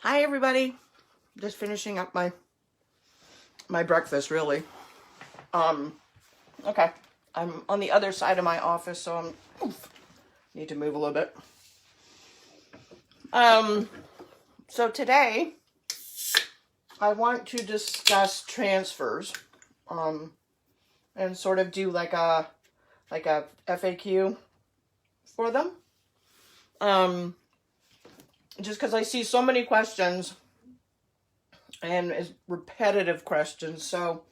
Hi everybody. Just finishing up my breakfast, really. Okay. I'm on the other side of my office, so need to move a little bit. So today I want to discuss transfers, and sort of do like a FAQ for them. Just because I see so many questions and it's repetitive questions, so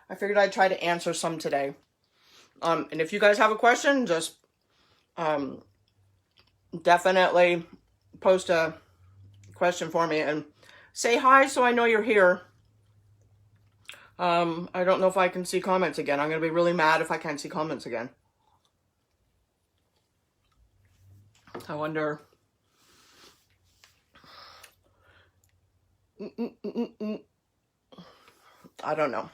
I figured I'd try to answer some today. And if you guys have a question, just definitely post a question for me and say hi so I know you're here. I don't know if I can see comments again. I'm going to be really mad if I can't see comments again. I wonder. I don't know.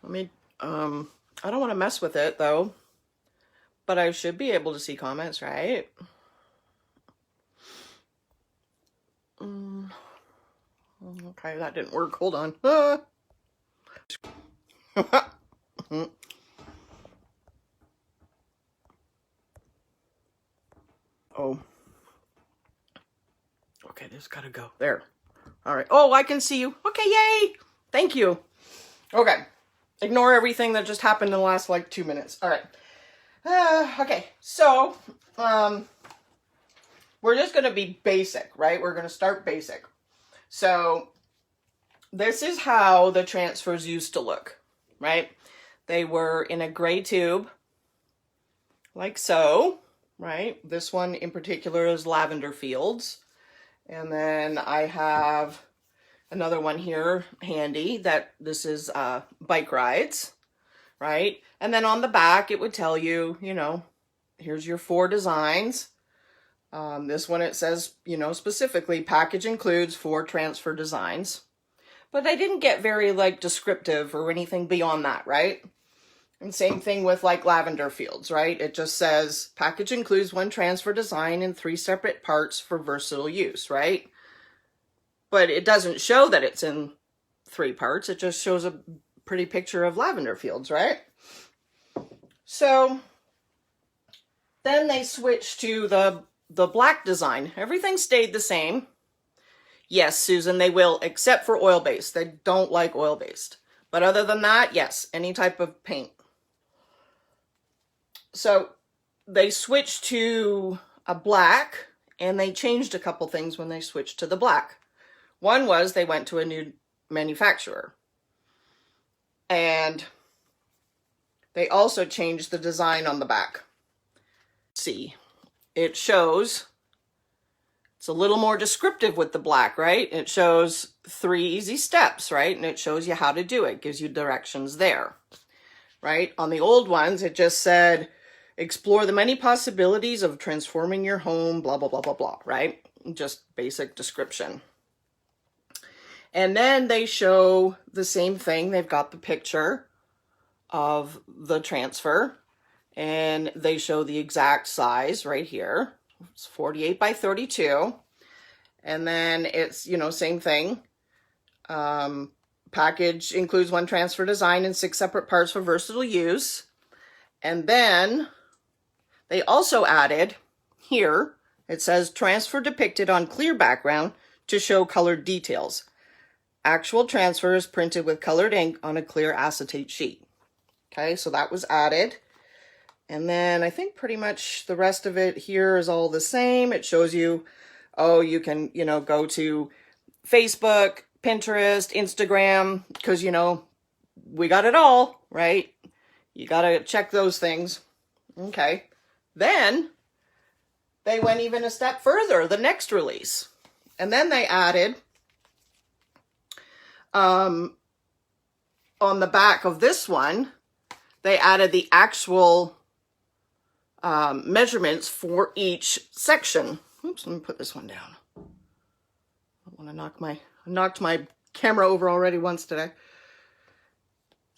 Let me, I don't want to mess with it though, but I should be able to see comments, right? Okay, that didn't work. Hold on. Oh. Okay, this gotta go. There. All right. Oh, I can see you. Okay, yay! Thank you. Okay. Ignore everything that just happened in the last, 2 minutes. All right. Okay, so, we're just gonna be basic, right? We're gonna start basic. So, this is how the transfers used to look, right? They were in a gray tube, like so, right? This one in particular is Lavender Fields. And then I have another one here handy that this is Bike Rides, right? And then on the back, it would tell you, here's your 4 designs. This one, it says, specifically, package includes 4 transfer designs. But I didn't get very, descriptive or anything beyond that, right? And same thing with, Lavender Fields, right? It just says, package includes 1 transfer design in 3 separate parts for versatile use, right? But it doesn't show that it's in 3 parts. It just shows a pretty picture of Lavender Fields, right? So then they switched to the black design. Everything stayed the same. Yes, Susan, they will, except for oil-based. They don't like oil-based. But other than that, yes, any type of paint. So they switched to a black, and they changed a couple things when they switched to the black. One was they went to a new manufacturer. And they also changed the design on the back. See, it shows, it's a little more descriptive with the black, right? It shows 3 easy steps, right? And it shows you how to do it, gives you directions there, right? On the old ones, it just said, explore the many possibilities of transforming your home, blah, blah, blah, blah, blah, right? Just basic description. And then they show the same thing. They've got the picture of the transfer, and they show the exact size right here. It's 48 by 32. And then it's, same thing. Package includes 1 transfer design in 6 separate parts for versatile use. And then they also added here, it says transfer depicted on clear background to show colored details. Actual transfer is printed with colored ink on a clear acetate sheet. Okay, so that was added. And then I think pretty much the rest of it here is all the same. It shows you, you can, go to Facebook, Pinterest, Instagram, because, we got it all, right? You got to check those things. Okay. Then they went even a step further, the next release. And then they added, on the back of this one, they added the actual measurements for each section. Oops, let me put this one down. I want to knocked my camera over already once today.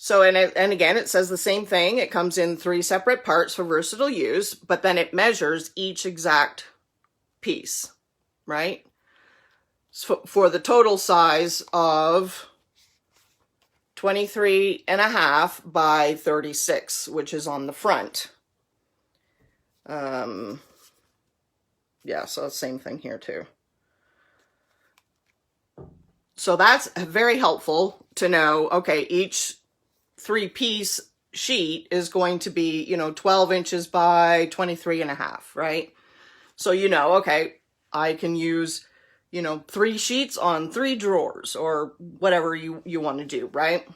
So, and again, it says the same thing. It comes in 3 separate parts for versatile use, but then it measures each exact piece, right? So for the total size of 23.5 by 36, which is on the front. Yeah, so same thing here too. So that's very helpful to know, okay, each 3-piece sheet is going to be, 12 inches by 23.5, right? So okay, I can use, 3 sheets on 3 drawers or whatever you want to do, right?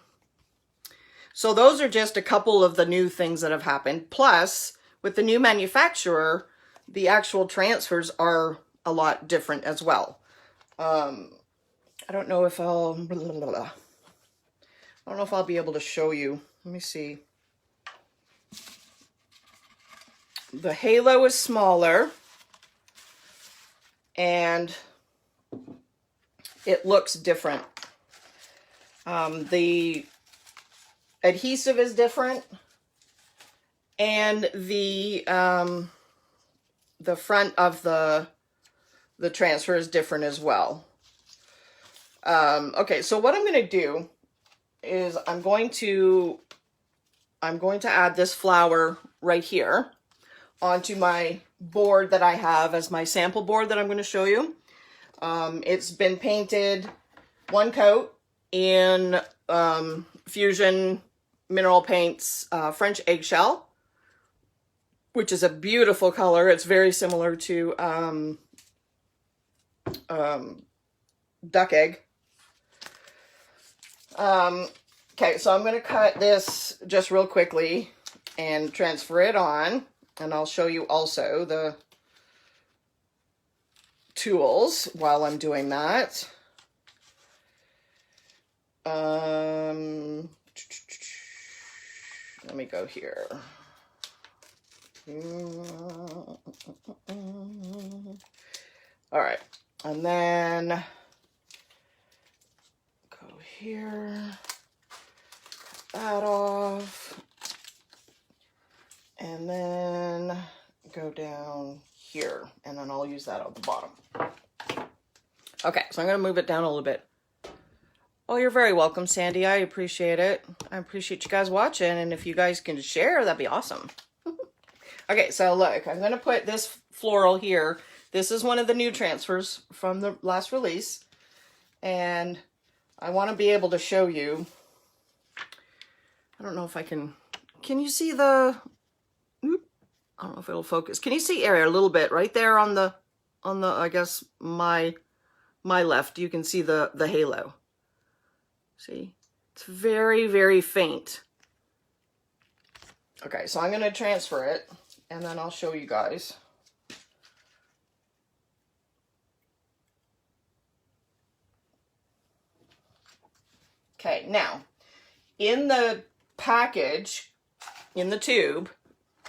So those are just a couple of the new things that have happened. Plus, with the new manufacturer, the actual transfers are a lot different as well. I don't know if I'll be able to show you. Let me see. The halo is smaller and it looks different. The adhesive is different and the front of the transfer is different as well. Okay, so what I'm going to do is I'm going to add this flower right here onto my board that I have as my sample board that I'm going to show you. It's been painted 1 coat in Fusion Mineral Paints French Eggshell, which is a beautiful color. It's very similar to duck egg. Okay, so I'm going to cut this just real quickly and transfer it on, and I'll show you also the tools while I'm doing that. Let me go here. All right, and then go here, cut that off, and then go down here, and then I'll use that at the bottom. Okay, so I'm going to move it down a little bit. Oh, you're very welcome, Sandy. I appreciate it. I appreciate you guys watching, and if you guys can share, that'd be awesome. Okay, so look, I'm going to put this floral here. This is one of the new transfers from the last release, and I want to be able to show you. I don't know if I can you see the, I don't know if it'll focus. Can you see area a little bit right there on the, I guess, my left, you can see the halo. See, it's very, very faint. Okay, so I'm going to transfer it, and then I'll show you guys. Okay, now, in the package, in the tube,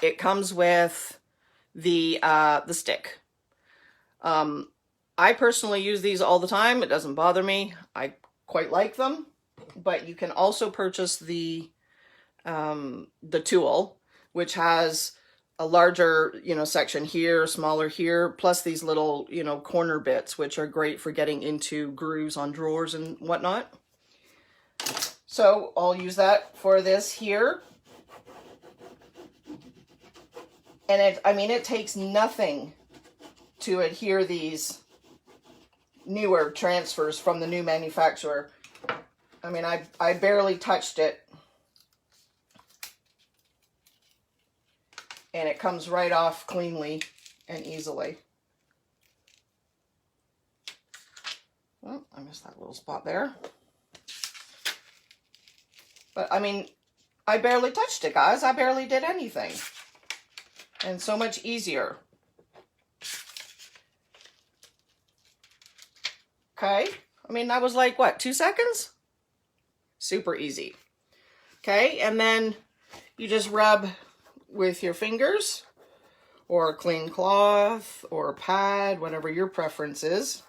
it comes with the stick. I personally use these all the time. It doesn't bother me. I quite like them. But you can also purchase the tool, which has a larger, section here, smaller here, plus these little, corner bits, which are great for getting into grooves on drawers and whatnot. So I'll use that for this here. And it takes nothing to adhere these newer transfers from the new manufacturer. I mean, I barely touched it. And it comes right off cleanly and easily. Oh, I missed that little spot there. But, I mean, I barely touched it, guys. I barely did anything. And so much easier. Okay. I mean, that was like, what, 2 seconds? Super easy. Okay, and then you just rub with your fingers or a clean cloth or a pad, whatever your preference is.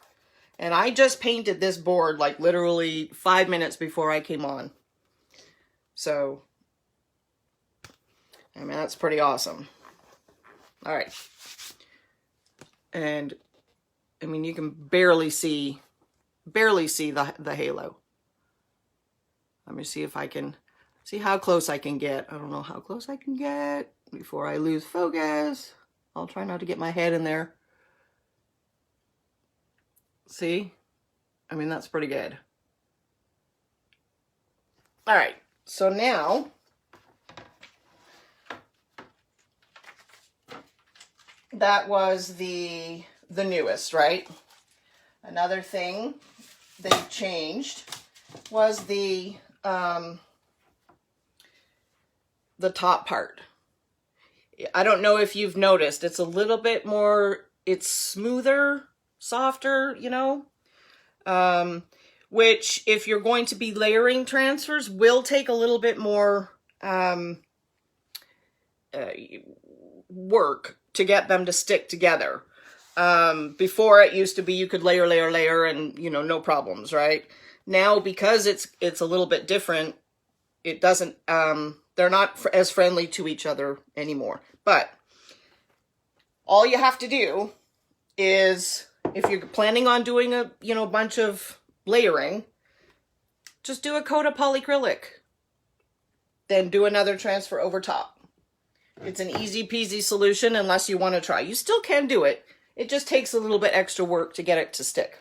And I just painted this board like literally 5 minutes before I came on. So, I mean, that's pretty awesome. All right. And I mean, you can barely see the halo. Let me see if I can see how close I can get. I don't know how close I can get before I lose focus. I'll try not to get my head in there. See? I mean, that's pretty good. All right, so now that was the newest, right? Another thing they changed was the top part. I don't know if you've noticed, it's a little bit more, it's smoother, softer, you know, which if you're going to be layering transfers will take a little bit more work to get them to stick together. Before it used to be you could layer and, you know, no problems, right? Now, because it's a little bit different, it doesn't, they're not as friendly to each other anymore. But all you have to do is, if you're planning on doing a, you know, bunch of layering, just do a coat of polyacrylic. Then do another transfer over top. It's an easy peasy solution unless you want to try. You still can do it. It just takes a little bit extra work to get it to stick.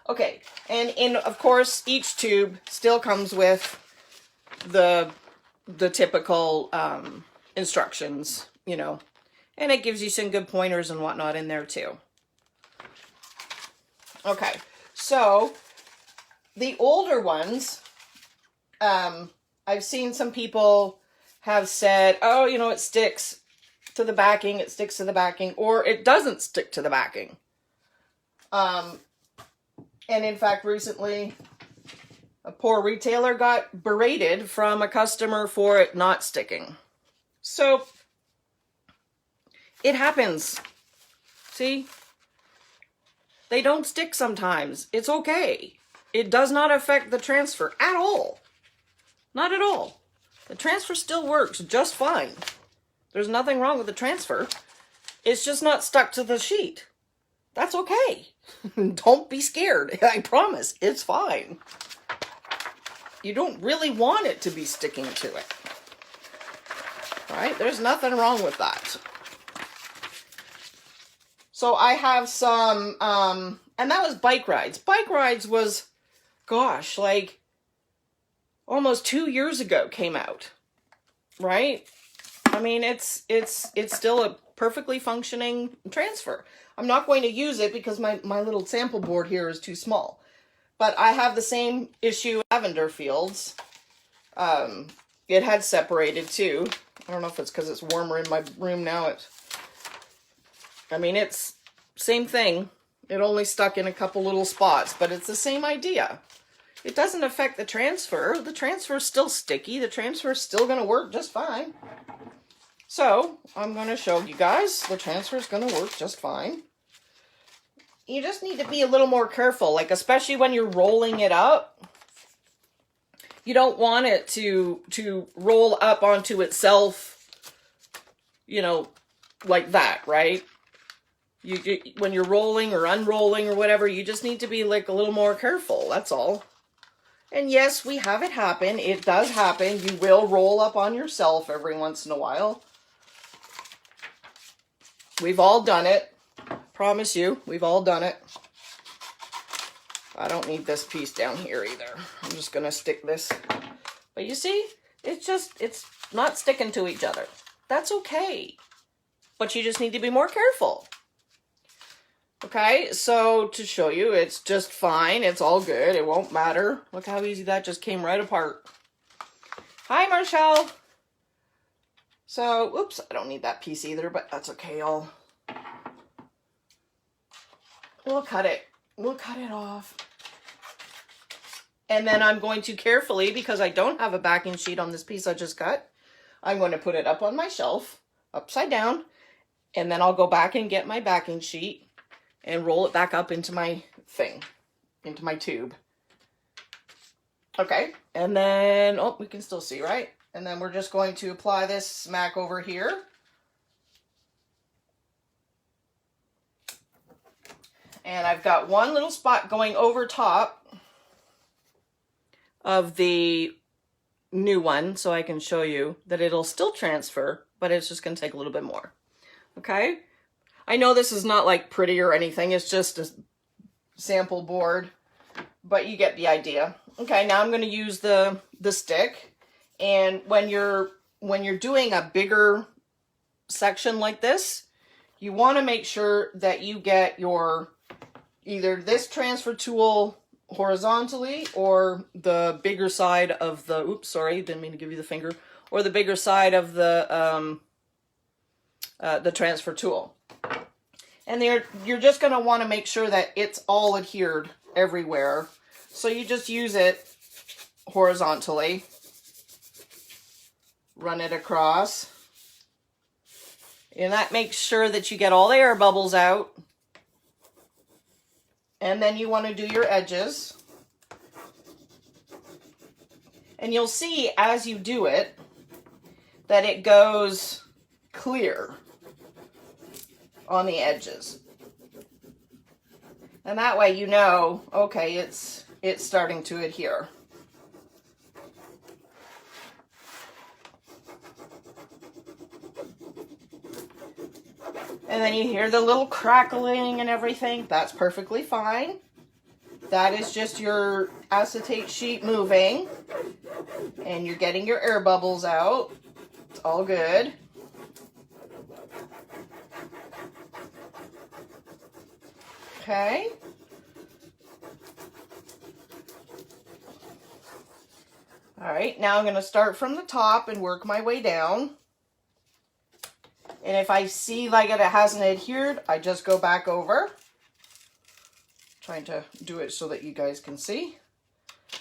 Okay, and of course, each tube still comes with the typical instructions, you know, and it gives you some good pointers and whatnot in there too. Okay, so the older ones, I've seen some people have said, oh, you know, it sticks to the backing, it sticks to the backing, or it doesn't stick to the backing. And in fact, recently, a poor retailer got berated from a customer for it not sticking. So, it happens. See? They don't stick sometimes. It's okay. It does not affect the transfer at all. Not at all. The transfer still works just fine. There's nothing wrong with the transfer. It's just not stuck to the sheet. That's okay. Don't be scared. I promise, it's fine. You don't really want it to be sticking to it. All right? There's nothing wrong with that. So I have some, and that was bike rides. Bike rides was, gosh, like almost 2 years ago came out, right? I mean, it's still a perfectly functioning transfer. I'm not going to use it because my little sample board here is too small. But I have the same issue with lavender fields. It had separated too. I don't know if it's because it's warmer in my room now. I mean, it's same thing. It only stuck in a couple little spots, but it's the same idea. It doesn't affect the transfer. The transfer is still sticky. The transfer is still going to work just fine. So, I'm going to show you guys. The transfer is going to work just fine. You just need to be a little more careful, like especially when you're rolling it up. You don't want it to roll up onto itself, you know, like that, right? When you're rolling or unrolling or whatever, you just need to be like a little more careful, that's all. And yes, we have it happen. It does happen. You will roll up on yourself every once in a while. We've all done it. Promise you, we've all done it. I don't need this piece down here either. I'm just going to stick this. But you see, it's not sticking to each other. That's okay. But you just need to be more careful. Okay, so to show you, it's just fine. It's all good. It won't matter. Look how easy that just came right apart. Hi, Marshall. So, oops, I don't need that piece either, but that's okay. We'll cut it. We'll cut it off. And then I'm going to carefully, because I don't have a backing sheet on this piece I just cut, I'm going to put it up on my shelf, upside down, and then I'll go back and get my backing sheet and roll it back up into my thing, into my tube. Okay, and then, oh, we can still see, right? And then we're just going to apply this smack over here. And I've got one little spot going over top of the new one, so I can show you that it'll still transfer, but it's just going to take a little bit more. Okay? I know this is not like pretty or anything, it's just a sample board, but you get the idea. Okay, now I'm going to use the stick, and when you're doing a bigger section like this, you want to make sure that you get your either this transfer tool horizontally or the bigger side of the, oops, sorry, didn't mean to give you the finger, or the bigger side of the transfer tool. And you're just going to want to make sure that it's all adhered everywhere. So you just use it horizontally, run it across, and that makes sure that you get all the air bubbles out. And then you want to do your edges. And you'll see as you do it that it goes clear on the edges. And that way you know, okay, it's starting to adhere. And then you hear the little crackling and everything. That's perfectly fine. That is just your acetate sheet moving. And you're getting your air bubbles out. It's all good. Okay. All right, now I'm going to start from the top and work my way down. And if I see like it hasn't adhered, I just go back over. Trying to do it so that you guys can see.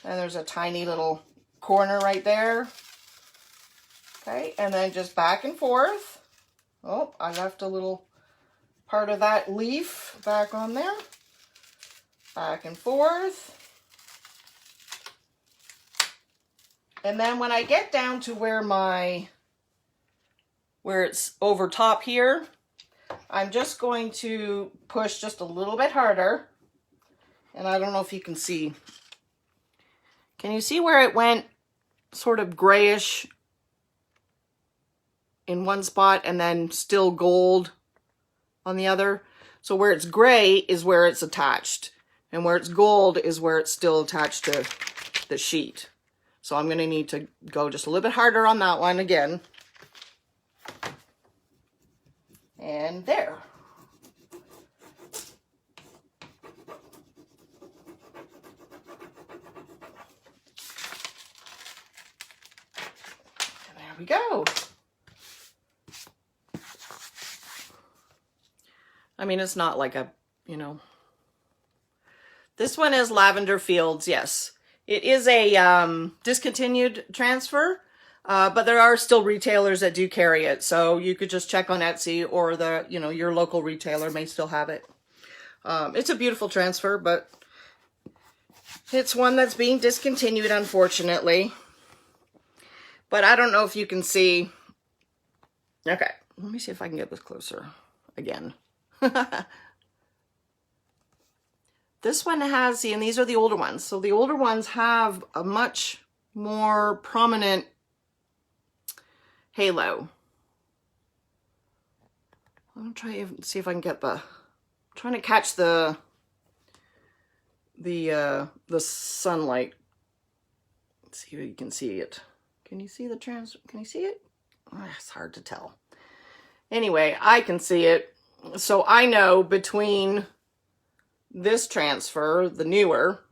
And there's a tiny little corner right there. Okay, and then just back and forth. Oh, I left a little part of that leaf back on there. Back and forth. And then when I get down to where it's over top here, I'm just going to push just a little bit harder. And I don't know if you can see. Can you see where it went sort of grayish in one spot and then still gold on the other? So where it's gray is where it's attached. And where it's gold is where it's still attached to the sheet. So I'm going to need to go just a little bit harder on that one again. And there. And there we go. I mean, it's not like a, you know. This one is Lavender Fields, yes. It is a discontinued transfer, but there are still retailers that do carry it. So you could just check on Etsy, or your local retailer may still have it. It's a beautiful transfer, but it's one that's being discontinued, unfortunately. But I don't know if you can see. Okay, let me see if I can get this closer again. This one has, see, and these are the older ones. So the older ones have a much more prominent halo. I'm gonna try and see if I can get I'm trying to catch the sunlight. Let's see if you can see it. Can you see can you see it? Oh, it's hard to tell. Anyway, I can see it. So I know between this transfer, the newer,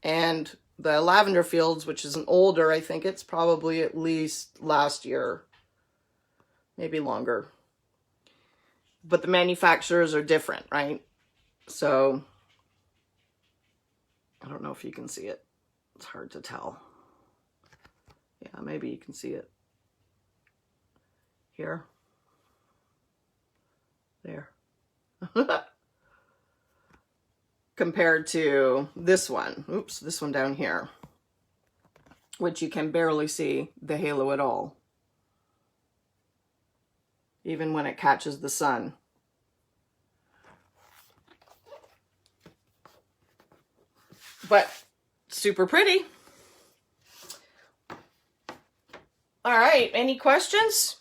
and the Lavender Fields, which is an older, I think it's probably at least last year, maybe longer. But the manufacturers are different, right? So I don't know if you can see it. It's hard to tell. Yeah, maybe you can see it. Here. There. Compared to this one. Oops, this one down here. Which you can barely see the halo at all. Even when it catches the sun. but super pretty. All right, any questions?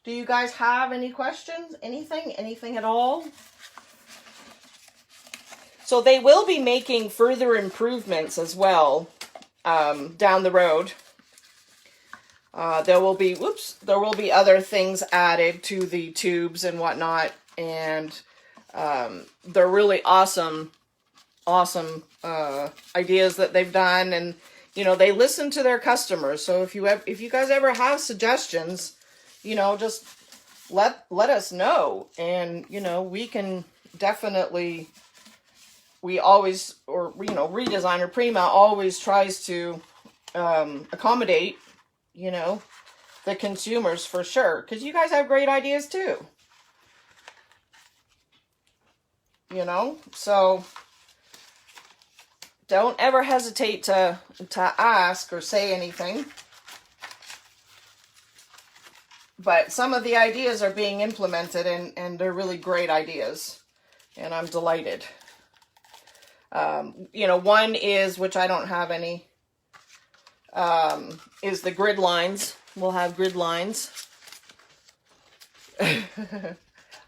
Do you guys have any questions? Anything at all? So they will be making further improvements as well down the road. There will be other things added to the tubes and whatnot, and they're really awesome ideas that they've done. And you know, they listen to their customers. So if you guys ever have suggestions, you know, just let us know, and you know, we can definitely. We always, or you know, Redesigner Prima always tries to accommodate, you know, the consumers for sure, because you guys have great ideas too. You know, so don't ever hesitate to ask or say anything. But some of the ideas are being implemented, and they're really great ideas, and I'm delighted. You know, one is, which I don't have any, is the grid lines. We'll have grid lines. I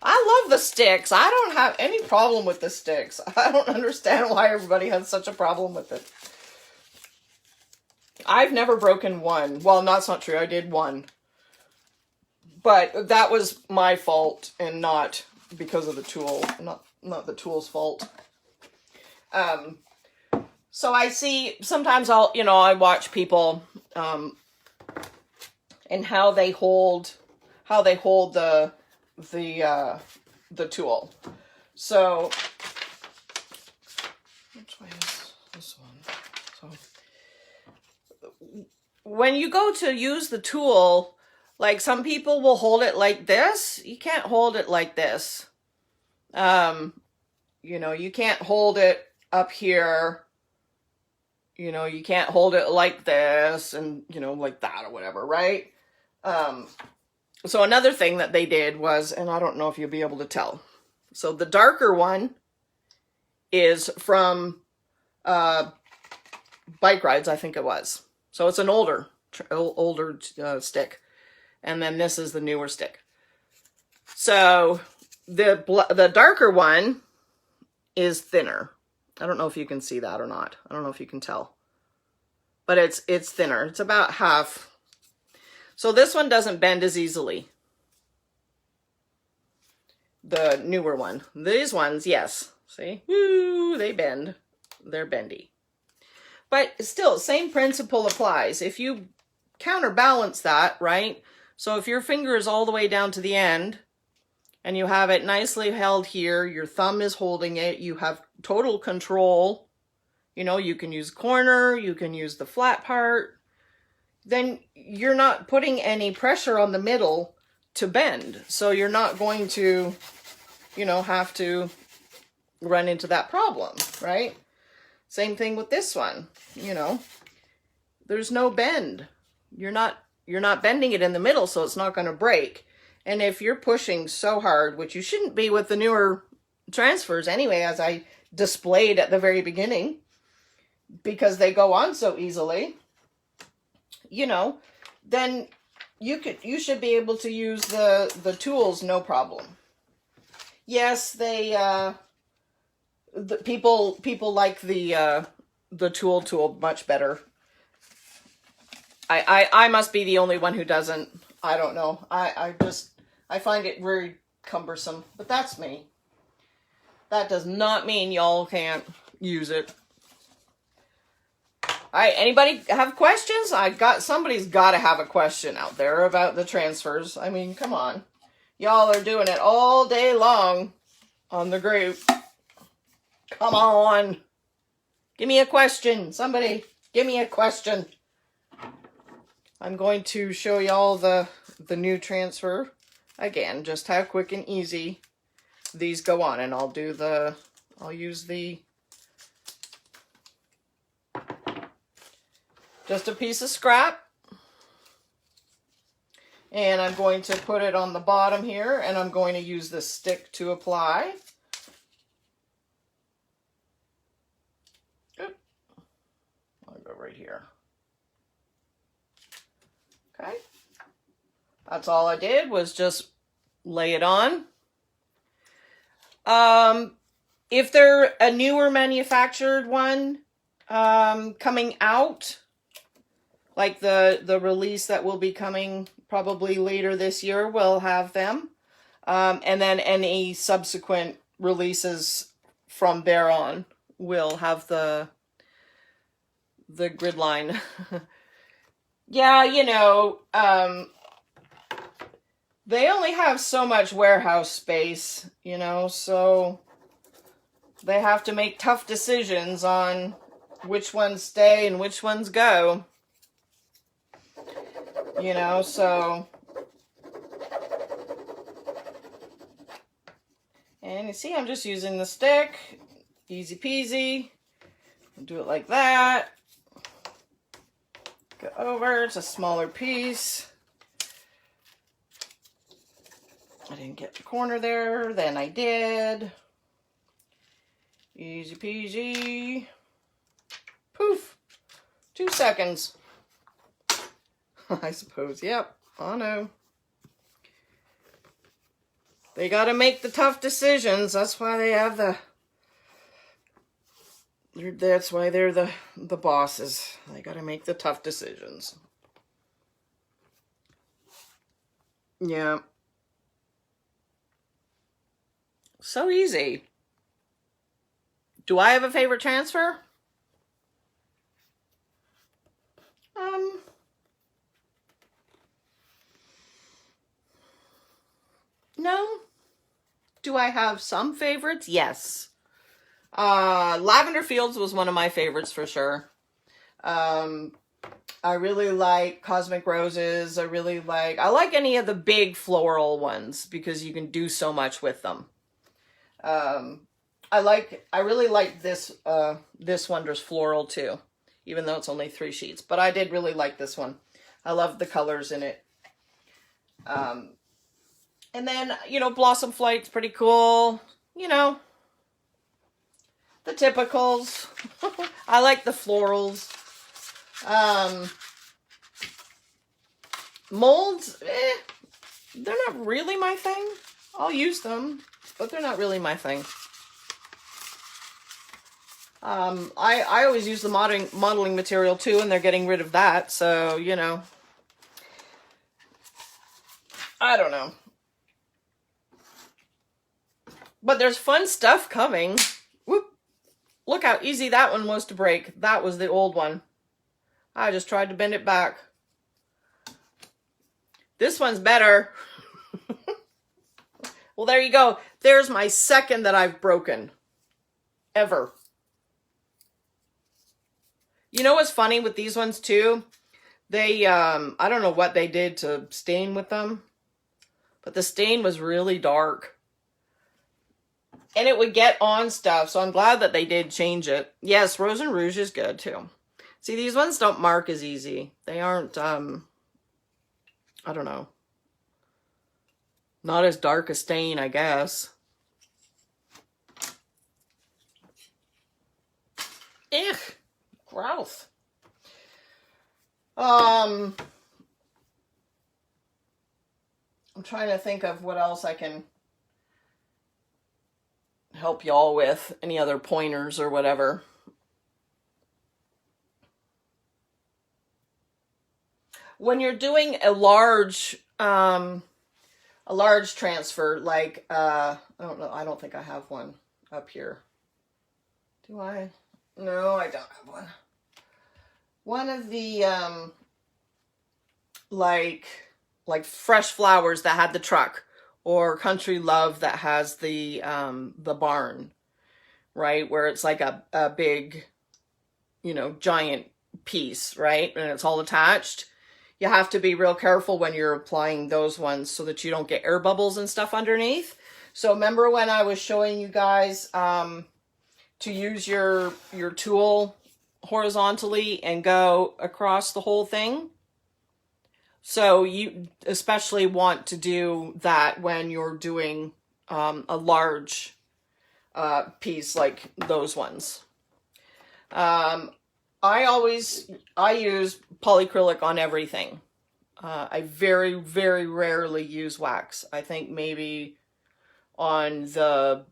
love the sticks. I don't have any problem with the sticks. I don't understand why everybody has such a problem with it. I've never broken one. Well, that's not true. I did one. But that was my fault and not because of the tool. Not the tool's fault. So I see, sometimes I watch people, and how they hold the tool. So, which way is this one? So, when you go to use the tool, like some people will hold it like this. You can't hold it like this. You know, you can't hold it up here, you know, you can't hold it like this and, you know, like that or whatever, right? So another thing that they did was, and I don't know if you'll be able to tell. So the darker one is from Bike Rides, I think it was. So it's an older stick. And then this is the newer stick. So the darker one is thinner. I don't know if you can see that or not. I don't know if you can tell. But it's thinner. It's about half. So this one doesn't bend as easily. The newer one. These ones, yes. See? Woo, they bend. They're bendy. But still, same principle applies. If you counterbalance that, right? So if your finger is all the way down to the end, and you have it nicely held here, your thumb is holding it, you have total control. You know, you can use corner, you can use the flat part. Then you're not putting any pressure on the middle to bend. So you're not going to, you know, have to run into that problem, right? Same thing with this one, you know. There's no bend. You're not bending it in the middle, so it's not going to break. And if you're pushing so hard, which you shouldn't be with the newer transfers anyway, as I displayed at the very beginning, because they go on so easily, you know, then you should be able to use the tools no problem. Yes, the people like the tool much better. I must be the only one who doesn't. I don't know. I find it very cumbersome, but that's me. That does not mean y'all can't use it. All right, anybody have questions? Somebody's got to have a question out there about the transfers. I mean, come on. Y'all are doing it all day long on the group. Come on. Give me a question. Somebody, give me a question. I'm going to show y'all the new transfer. Again, just how quick and easy these go on. And I'll use just a piece of scrap. And I'm going to put it on the bottom here, and I'm going to use the stick to apply. right here. Okay. That's all I did was just lay it on. If they're a newer manufactured one coming out, like the release that will be coming probably later this year, will have them. And then any subsequent releases from there on will have the grid line. Yeah, you know, they only have so much warehouse space, you know, so they have to make tough decisions on which ones stay and which ones go. You know, so... And you see, I'm just using the stick. Easy peasy. Do it like that. Go over. It's a smaller piece. I didn't get the corner there. Then I did. Easy peasy. Poof. 2 seconds. I suppose. Yep. I know. They got to make the tough decisions. That's why they have that's why they're the bosses. They got to make the tough decisions. Yeah. So easy. Do I have a favorite transfer? No. Do I have some favorites? Yes. Lavender Fields was one of my favorites for sure. I really like Cosmic Roses. I like any of the big floral ones because you can do so much with them. I really like this Wondrous Floral too, even though it's only 3 sheets, but I did really like this one. I love the colors in it. And then, you know, Blossom Flight's pretty cool. You know, the typicals. I like the florals. Molds, they're not really my thing. I'll use them, but they're not really my thing. I always use the modeling material too, and they're getting rid of that, so, you know. I don't know. But there's fun stuff coming. Whoop. Look how easy that one was to break. That was the old one. I just tried to bend it back. This one's better. Well, there you go. There's my second that I've broken. Ever. You know what's funny with these ones too? They, I don't know what they did to stain with them, but the stain was really dark. And it would get on stuff, so I'm glad that they did change it. Yes, Rose and Rouge is good too. See, these ones don't mark as easy. They aren't, I don't know. Not as dark a stain, I guess. Ugh, gross. I'm trying to think of what else I can help y'all with. Any other pointers or whatever. When you're doing a large transfer, like, I don't know, I don't think I have one up here. Do I? No, I don't have one. One of the, like Fresh Flowers that had the truck, or Country Love that has the barn, right? Where it's like a big, you know, giant piece, right? And it's all attached. You have to be real careful when you're applying those ones so that you don't get air bubbles and stuff underneath. So remember when I was showing you guys to use your tool horizontally and go across the whole thing? So you especially want to do that when you're doing a large piece like those ones. I use polyacrylic on everything. I very, very rarely use wax. I think maybe on the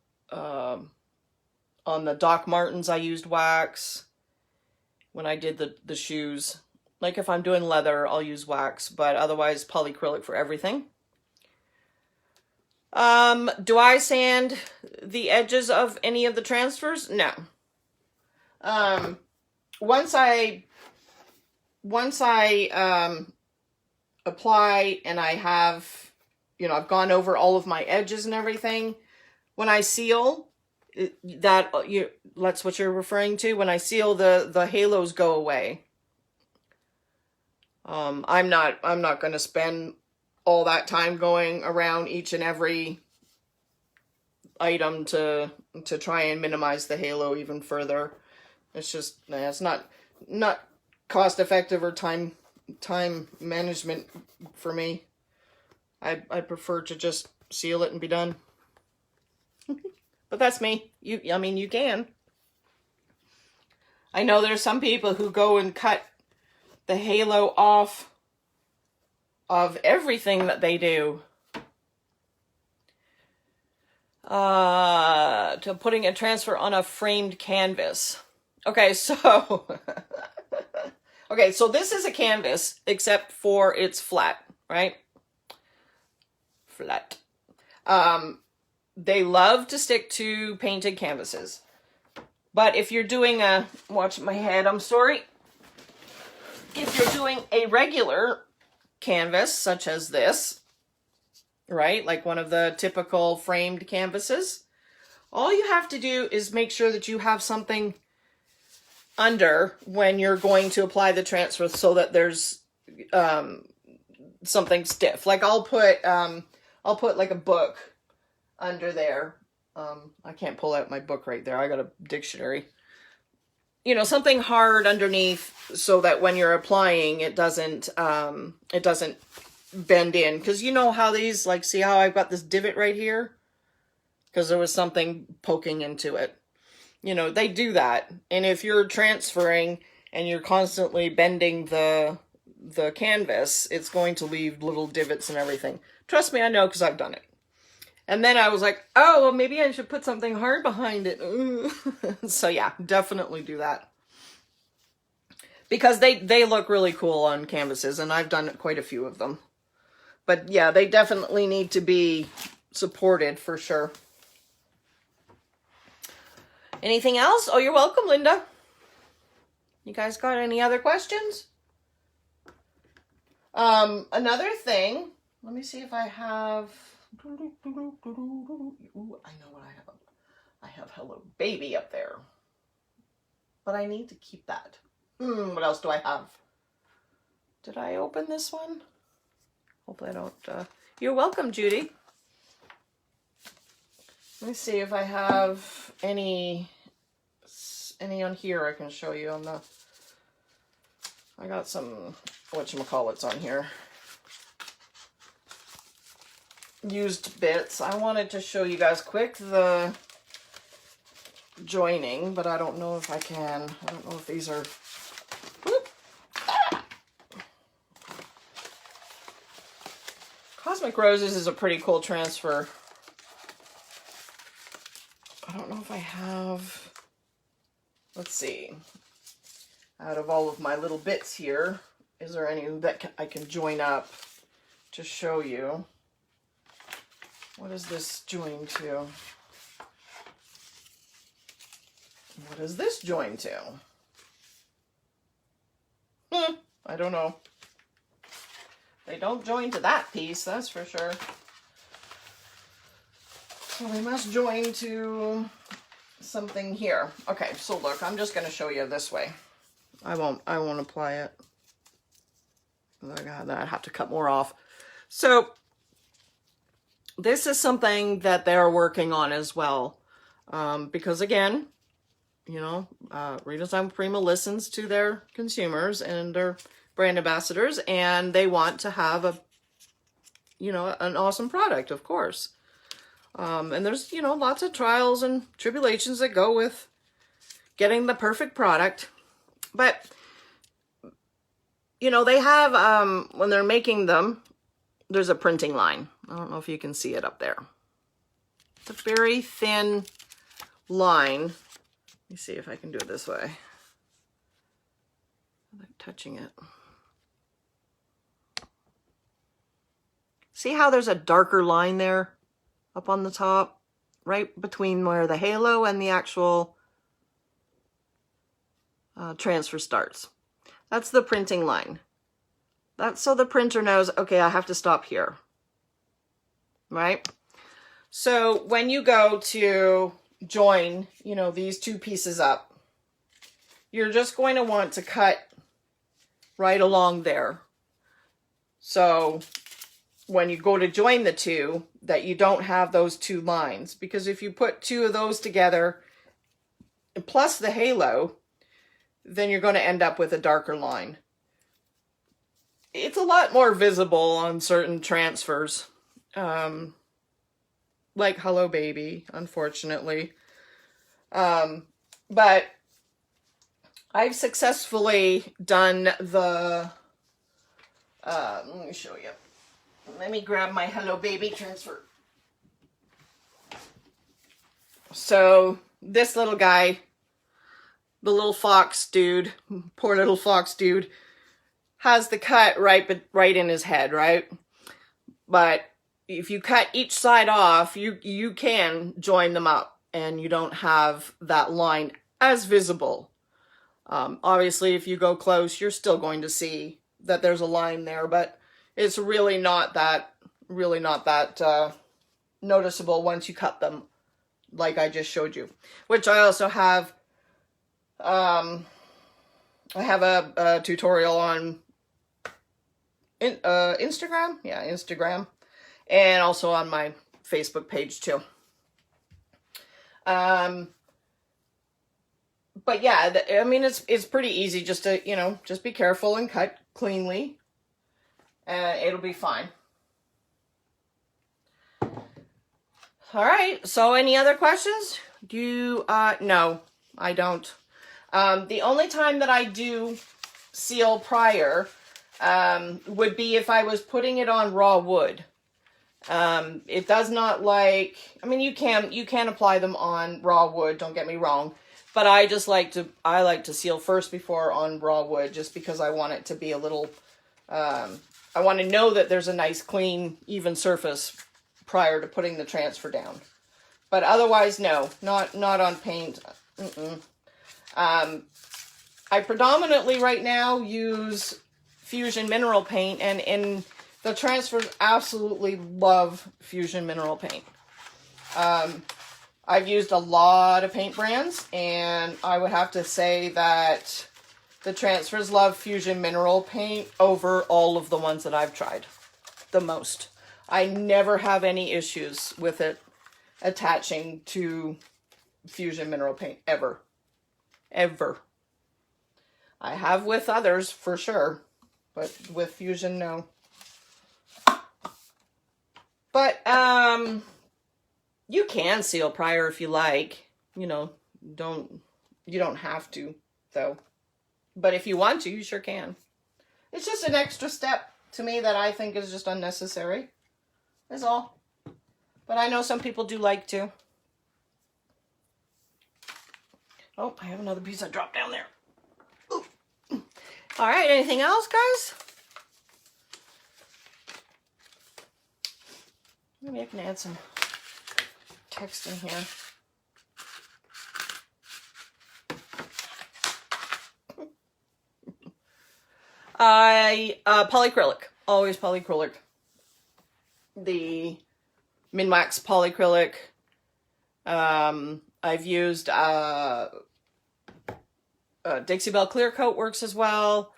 Doc Martens I used wax when I did the shoes. Like if I'm doing leather, I'll use wax, but otherwise polyacrylic for everything. Do I sand the edges of any of the transfers? No. Once I apply and I have, I've gone over all of my edges and everything, when I seal, that's what you're referring to. When I seal, the halos go away. I'm not going to spend all that time going around each and every item to try and minimize the halo even further. It's just, it's not cost effective or time management for me. I prefer to just seal it and be done. But that's me. You can. I know there's some people who go and cut the halo off of everything that they do. To putting a transfer on a framed canvas. Okay, so so this is a canvas, except for it's flat, right? Flat. They love to stick to painted canvases. But if you're doing watch my head, I'm sorry. If you're doing a regular canvas, such as this, right? Like one of the typical framed canvases, all you have to do is make sure that you have something under when you're going to apply the transfer so that there's something stiff. Like I'll put like a book under there. I can't pull out my book right there. I got a dictionary. Something hard underneath so that when you're applying, it doesn't bend in. Because you know how these, like, see how I've got this divot right here? Because there was something poking into it. They do that. And if you're transferring and you're constantly bending the canvas, it's going to leave little divots and everything. Trust me, I know, because I've done it. And then I was like, oh, well, maybe I should put something hard behind it. So yeah, definitely do that. Because they look really cool on canvases, and I've done quite a few of them. But yeah, they definitely need to be supported for sure. Anything else? Oh, you're welcome, Linda. You guys got any other questions? Another thing, let me see if I have... Ooh, I know what I have. I have Hello Baby up there. But I need to keep that. What else do I have? Did I open this one? Hopefully I don't. You're welcome, Judy. Let me see if I have any on here I can show you on the... I got some whatchamacallits on here. Used bits. I wanted to show you guys quick the joining, but I don't know if I can. I don't know if these are... Cosmic Roses is a pretty cool transfer. I don't know if I have... Let's see. Out of all of my little bits here, is there any that I can join up to show you? What is this joined to? What is this joined to? I don't know. They don't join to that piece, that's for sure. So they must join to something here. Okay, so look, I'm just going to show you this way. I won't apply it. Oh God, I'd have to cut more off. So this is something that they're working on as well. Because again, Redesign Prima listens to their consumers and their brand ambassadors, and they want to have an awesome product, of course. And there's, lots of trials and tribulations that go with getting the perfect product. But, you know, they have, when they're making them, there's a printing line. I don't know if you can see it up there. It's a very thin line. Let me see if I can do it this way. Without touching it. See how there's a darker line there up on the top, right between where the halo and the actual transfer starts. That's the printing line. That's so the printer knows, okay, I have to stop here, right? So when you go to join, you know, these two pieces up, you're just going to want to cut right along there. So when you go to join the two, that you don't have those two lines, because if you put two of those together plus the halo, then you're going to end up with a darker line. It's a lot more visible on certain transfers, like Hello Baby, unfortunately. But I've successfully done the, let me show you. Let me grab my Hello Baby transfer. So this little guy, the little fox dude, poor little fox dude, has the cut right in his head, right? But if you cut each side off, you can join them up and you don't have that line as visible. Obviously, if you go close, you're still going to see that there's a line there, but it's really not that noticeable once you cut them, like I just showed you. Which I also have, I have a tutorial on Instagram, yeah, Instagram, and also on my Facebook page too. But yeah, I mean, it's pretty easy just to, you know, just be careful and cut cleanly, and it'll be fine. All right, so any other questions? No, I don't. The only time that I do seal prior would be if I was putting it on raw wood. It does not like, I mean, you can apply them on raw wood, don't get me wrong, but I like to seal first before on raw wood, just because I want it to be a little, I want to know that there's a nice, clean, even surface prior to putting the transfer down. But otherwise, no, not on paint. I predominantly right now use Fusion mineral paint, and the transfers absolutely love Fusion mineral paint. I've used a lot of paint brands, and I would have to say that the transfers love Fusion mineral paint over all of the ones that I've tried the most. I never have any issues with it attaching to Fusion mineral paint, ever. Ever. I have with others, for sure, but with Fusion, no. But, you can seal prior if you like. You know, you don't have to, though. But if you want to, you sure can. It's just an extra step to me that I think is just unnecessary. That's all. But I know some people do like to. Oh, I have another piece I dropped down there. Ooh. All right, anything else, guys? Maybe I can add some text in here. Polyacrylic. Always polyacrylic. The Minwax polyacrylic. I've used Dixie Belle Clear Coat works as well.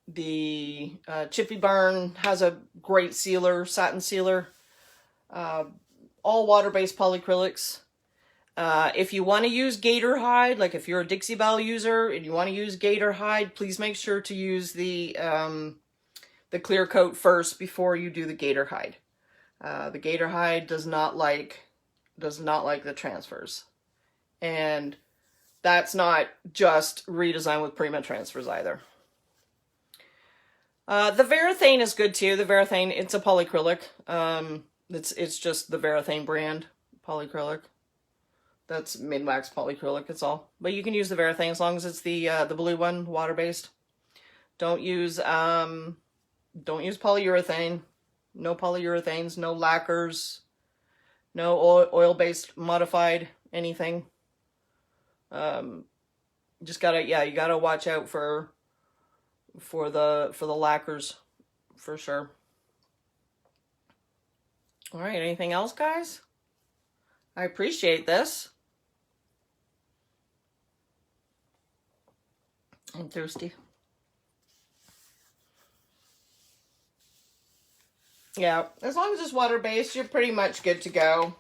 The Chippy Burn has a great sealer, satin sealer. All water-based polyacrylics. If you want to use Gator Hide, like if you're a Dixie Belle user and you want to use Gator Hide, please make sure to use the clear coat first before you do the Gator Hide. The Gator Hide does not like the transfers. And That's not just redesign with Prima transfers either. The Varathane is good too. The Varathane, it's a polycrylic. It's just the Varathane brand polycrylic. That's Minwax polycrylic, it's all. But you can use the Varathane as long as it's the blue one, water-based. Don't use polyurethane. No polyurethanes, no lacquers, no oil-based modified anything. Just gotta, yeah, you gotta watch out for the lacquers, for sure. All right, anything else, guys? I appreciate this. I'm thirsty. Yeah, as long as it's water-based, you're pretty much good to go.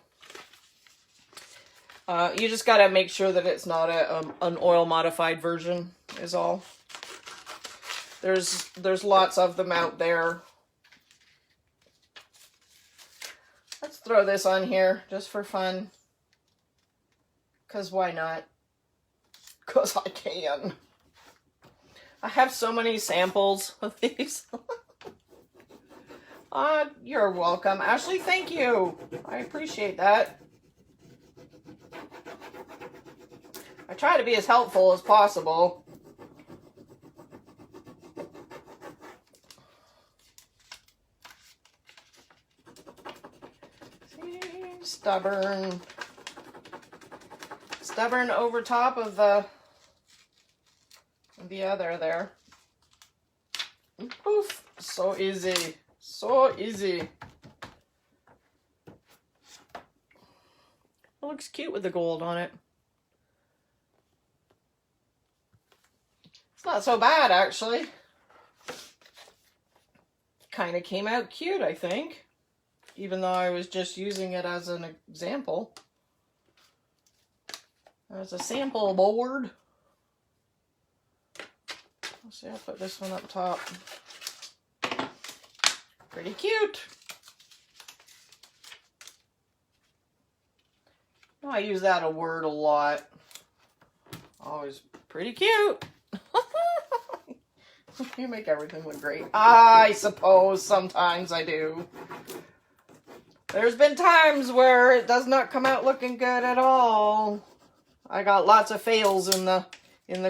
You just gotta make sure that it's not an oil-modified version, is all. There's lots of them out there. Let's throw this on here just for fun. 'Cause why not? 'Cause I can. I have so many samples of these. You're welcome. Ashley, thank you. I appreciate that. I try to be as helpful as possible. See, stubborn. Stubborn over top of the other there. Poof. So easy. So easy. It looks cute with the gold on it. It's not so bad, actually. Kind of came out cute, I think. Even though I was just using it as an example. As a sample board. Let's see, I'll put this one up top. Pretty cute. Oh, I use that word a lot. Always pretty cute. You make everything look great. I suppose sometimes I do. There's been times where it does not come out looking good at all. I got lots of fails in the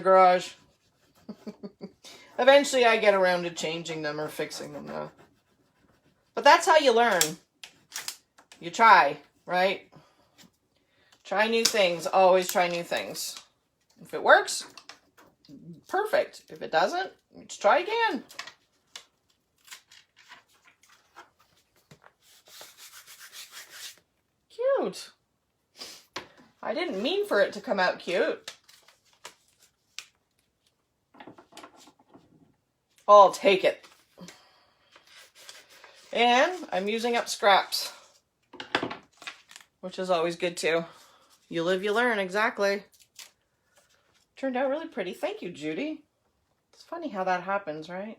garage. Eventually I get around to changing them or fixing them though. But that's how you learn. You try, right? Try new things. Always try new things. If it works, perfect. If it doesn't, let's try again. Cute. I didn't mean for it to come out cute. I'll take it. And I'm using up scraps, which is always good too. You live, you learn, exactly. Turned out really pretty. Thank you, Judy. It's funny how that happens, right?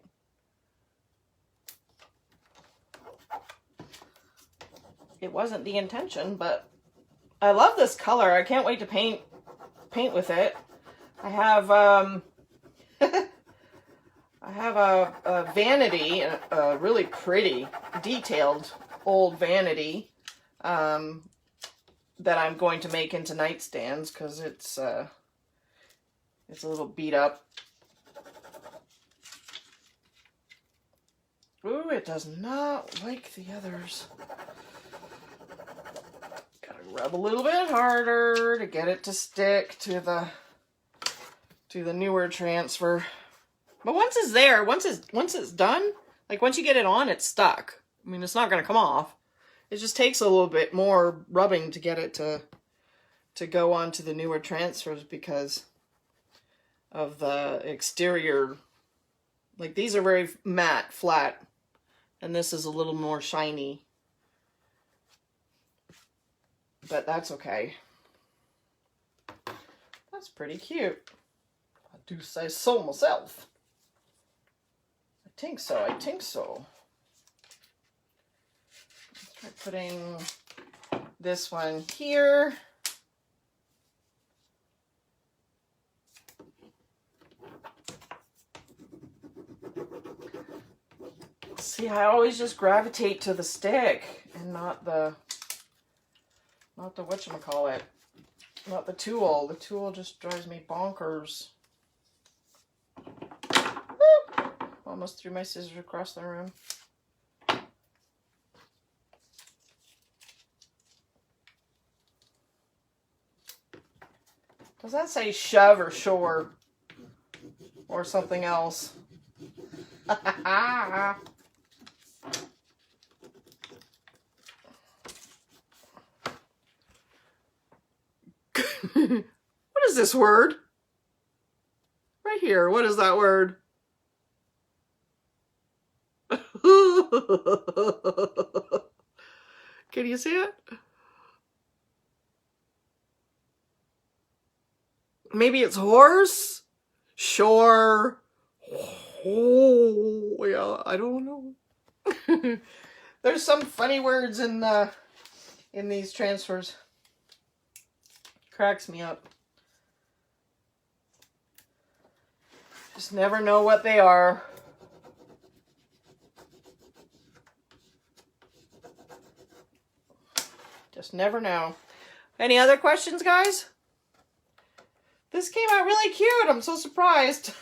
It wasn't the intention, but I love this color. I can't wait to paint with it. I have I have a vanity, a really pretty, detailed old vanity that I'm going to make into nightstands because it's a little beat up. Ooh, it does not like the others. Gotta rub a little bit harder to get it to stick to the newer transfer. But once it's there, once it's done, like once you get it on, it's stuck. I mean, it's not going to come off. It just takes a little bit more rubbing to get it to go on to the newer transfers because of the exterior. Like these are very matte, flat, and this is a little more shiny. But that's okay. That's pretty cute. I do say so myself. I think so, I think so. Let's try putting this one here. See, I always just gravitate to the stick and not the whatchamacallit. Not the tool. The tool just drives me bonkers. Woo! Almost threw my scissors across the room. Does that say shove or shore? Or something else? What is this word? Right here. What is that word? Can you see it? Maybe it's horse? Shore? Oh, yeah, I don't know. There's some funny words in these transfers. Cracks me up. Just never know what they are. Just never know. Any other questions, guys? This came out really cute. I'm so surprised.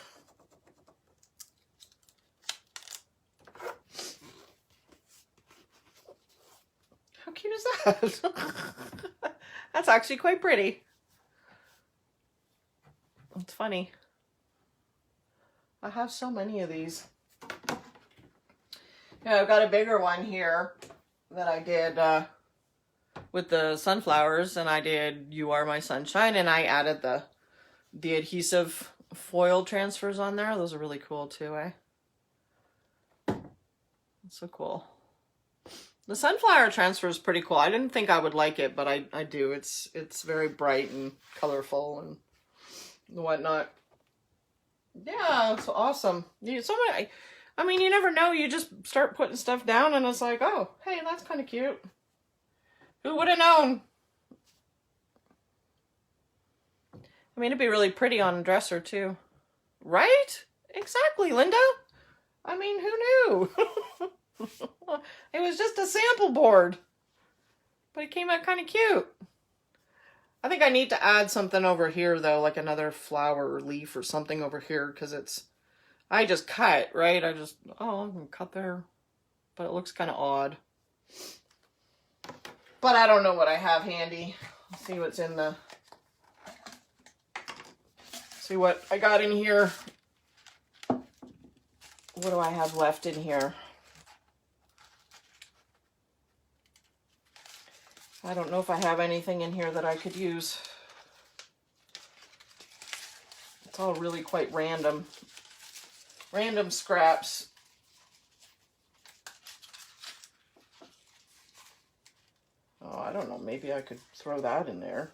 How cute is that? That's actually quite pretty. It's funny. I have so many of these. Yeah, I've got a bigger one here that I did with the sunflowers, and I did You Are My Sunshine, and I added the adhesive foil transfers on there. Those are really cool too, eh? That's so cool. The sunflower transfer is pretty cool. I didn't think I would like it, but I do. It's very bright and colorful and whatnot. Yeah, it's awesome. I mean, you never know. You just start putting stuff down and it's like, oh, hey, that's kind of cute. Who would have known? I mean, it'd be really pretty on a dresser too. Right? Exactly, Linda. I mean, who knew? It was just a sample board. But it came out kind of cute. I think I need to add something over here, though, like another flower or leaf or something over here, because I just cut, right? I'm going to cut there. But it looks kind of odd. But I don't know what I have handy. Let's see what's in the... See what I got in here. What do I have left in here? I don't know if I have anything in here that I could use. It's all really quite random. Random scraps. Oh, I don't know. Maybe I could throw that in there.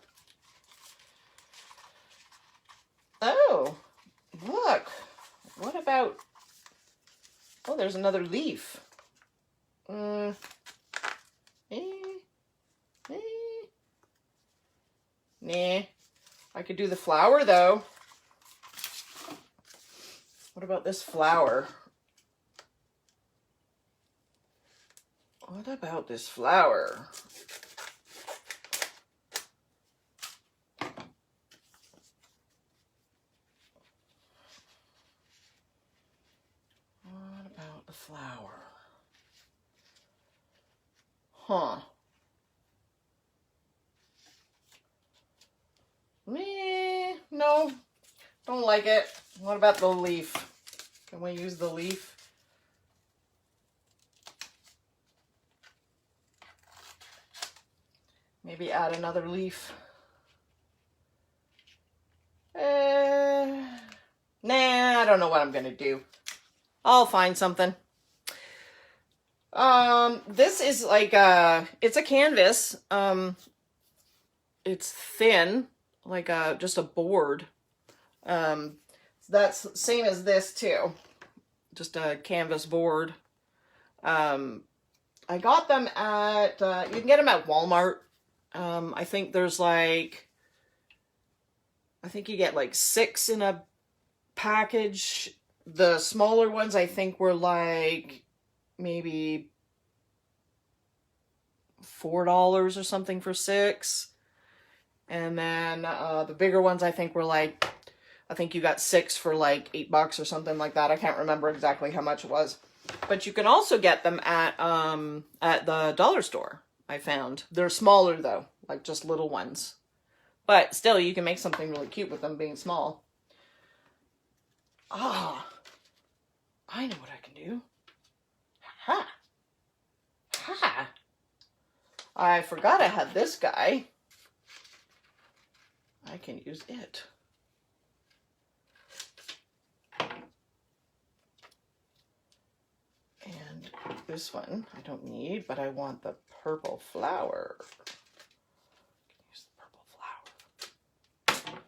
Oh, look. What about... Oh, there's another leaf. Nah. I could do the flower, though. What about this flower? What about this flower? What about the flower? Huh. No, don't like it. What about the leaf? Can we use the leaf? Maybe add another leaf. Nah, I don't know what I'm gonna do. I'll find something. This is like it's a canvas. It's thin, like just a board. That's same as this too. Just a canvas board. I got them at, you can get them at Walmart. I think there's like, I think you get like 6 in a package. The smaller ones I think were like maybe $4 or something for 6. And then the bigger ones I think were like, I think you got 6 for like $8 or something like that. I can't remember exactly how much it was. But you can also get them at the dollar store, I found. They're smaller though, like just little ones. But still, you can make something really cute with them being small. Ah, I know what I can do. Ha! Ha! I forgot I had this guy. I can use it. And this one I don't need, but I want the purple flower. Use the purple flower.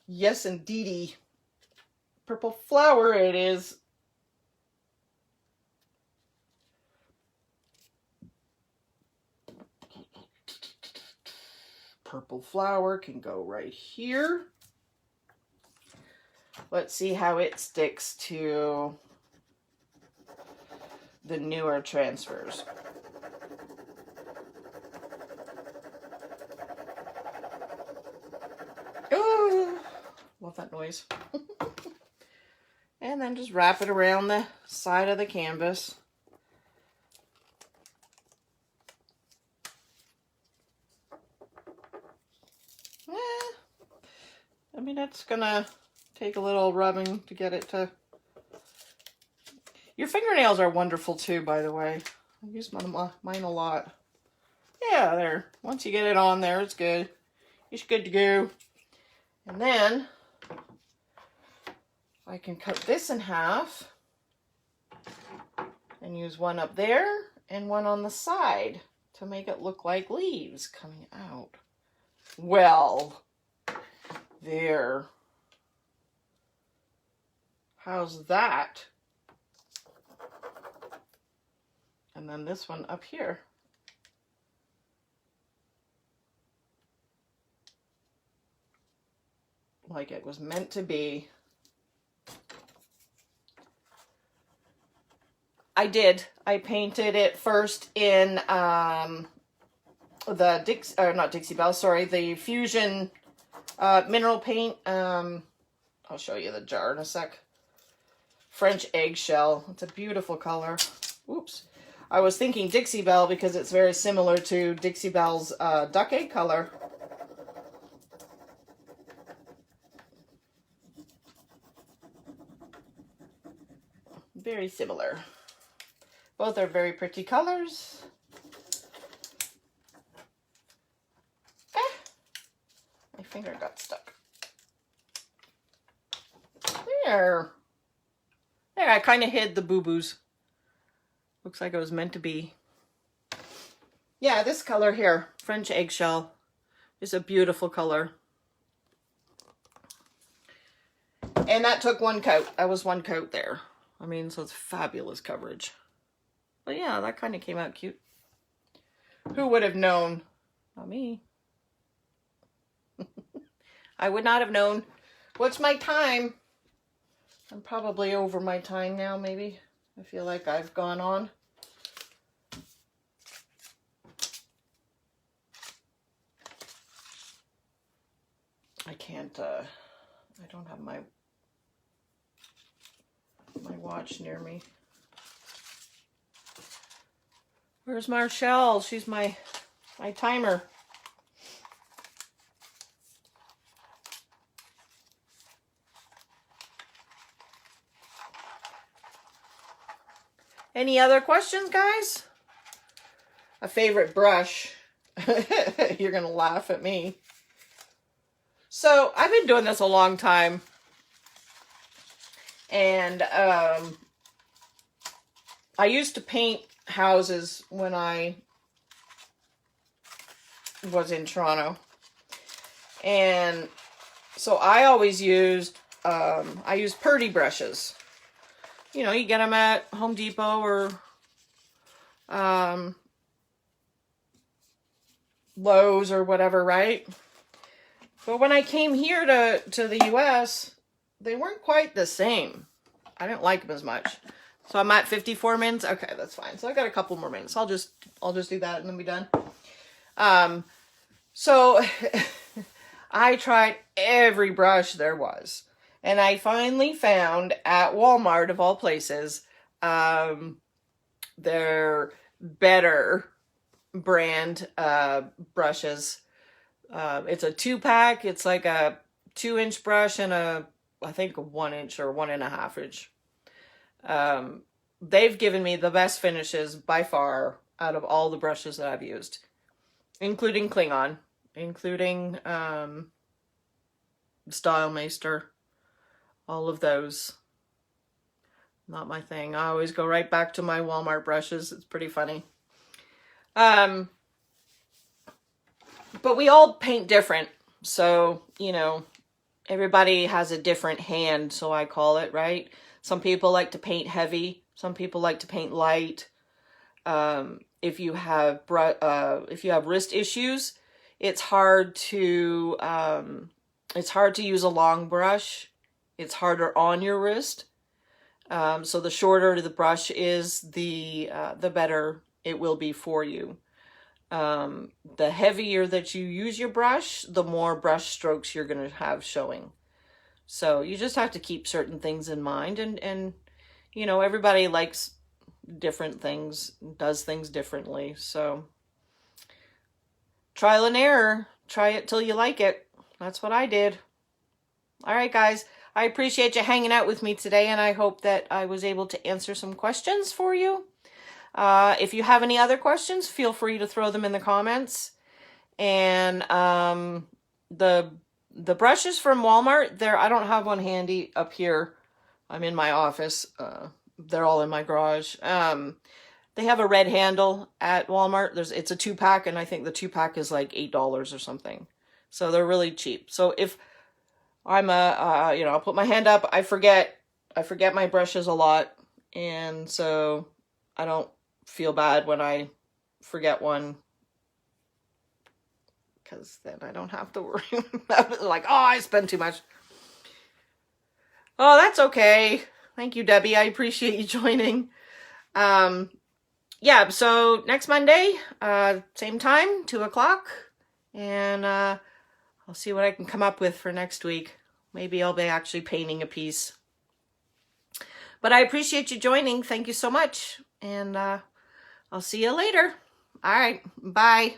Yes, indeedy. Purple flower it is. Purple flower can go right here. Let's see how it sticks to the newer transfers. Oh, love that noise. And then just wrap it around the side of the canvas. I mean, that's gonna take a little rubbing to get it to... Your fingernails are wonderful too, by the way. I use mine a lot. Yeah, there. Once you get it on there, it's good. It's good to go. And then I can cut this in half and use one up there and one on the side to make it look like leaves coming out. Well, there. How's that? And then this one up here. Like it was meant to be. I did. I painted it first in the not Dixie Belle, sorry, the Fusion mineral paint. I'll show you the jar in a sec. French eggshell. It's a beautiful color. Oops. I was thinking Dixie Belle because it's very similar to Dixie Belle's duck egg color. Very similar. Both are very pretty colors. My finger got stuck. There. There, I kind of hid the boo-boos. Looks like it was meant to be. Yeah, this color here, French eggshell, is a beautiful color. And that took one coat. That was one coat there. I mean, so it's fabulous coverage. But yeah, that kind of came out cute. Who would have known? Not me. I would not have known. What's my time? I'm probably over my time now, maybe. I feel like I've gone on. I can't, I don't have my watch near me. Where's Marshall? She's my timer. Any other questions, guys? A favorite brush. You're gonna laugh at me. So I've been doing this a long time. And I used to paint houses when I was in Toronto. And so I always used, I used Purdy brushes. You know, you get them at Home Depot or Lowe's or whatever, right? But when I came here to the US, they weren't quite the same. I didn't like them as much. So I'm at 54 minutes. Okay, that's fine. So I got a couple more minutes. I'll just do that and then be done. So I tried every brush there was. And I finally found at Walmart, of all places, their Better brand brushes. It's a 2-pack. It's like a 2-inch brush and I think a 1-inch or 1.5 inch. They've given me the best finishes by far out of all the brushes that I've used, including Klingon, including Stylemaster, all of those. Not my thing. I always go right back to my Walmart brushes. It's pretty funny. But we all paint different. So, you know, everybody has a different hand, so I call it, right? Some people like to paint heavy. Some people like to paint light. If you have wrist issues, it's hard to use a long brush. It's harder on your wrist. So the shorter the brush is, the better it will be for you. The heavier that you use your brush, the more brush strokes you're going to have showing. So you just have to keep certain things in mind, and you know, everybody likes different things, does things differently. So trial and error, try it till you like it. That's what I did. All right, guys. I appreciate you hanging out with me today, and I hope that I was able to answer some questions for you. If you have any other questions, feel free to throw them in the comments. And the brushes from Walmart, I don't have one handy up here. I'm in my office. They're all in my garage. They have a red handle at Walmart. It's a 2-pack, and I think the 2-pack is like $8 or something. So they're really cheap. So if I'm I'll put my hand up. I forget my brushes a lot, and so I don't feel bad when I forget one, because then I don't have to worry about it. Like, oh, I spent too much. Oh, that's okay. Thank you, Debbie. I appreciate you joining. Yeah, so next Monday, same time, 2 o'clock, and I'll see what I can come up with for next week. Maybe I'll be actually painting a piece. But I appreciate you joining. Thank you so much. And I'll see you later. All right. Bye.